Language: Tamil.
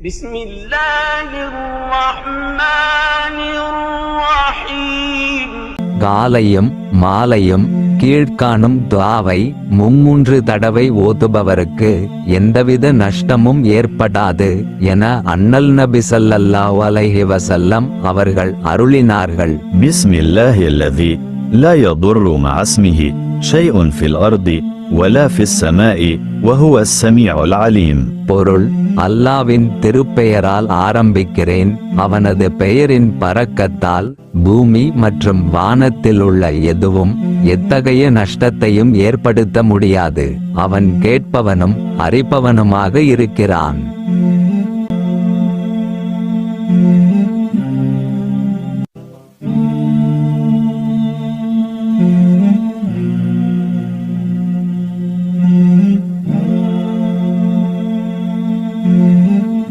بسم الله الرحمن الرحيم. காலையும் மாலையும் கீழ்காணும் துஆவை மும்மூன்று தடவை ஓதுபவருக்கு எந்தவித நஷ்டமும் ஏற்படாது என அண்ணல் நபி ஸல்லல்லாஹு அலைஹி வஸல்லம் அவர்கள் அருளினார்கள். بسم الله الذي لا يضر مع اسمه شيء في الأرض ولا في السماء وهو السميع العليم. பொருள்: அல்லாவின் திருப்பெயரால் ஆரம்பிக்கிறேன். அவனது பெயரின் பரக்கத்தால் பூமி மற்றும் வானத்தில் உள்ள எதுவும் எத்தகைய நஷ்டத்தையும் ஏற்படுத்த முடியாது. அவன் கேட்பவனும் அறிபவனுமாக இருக்கிறான்.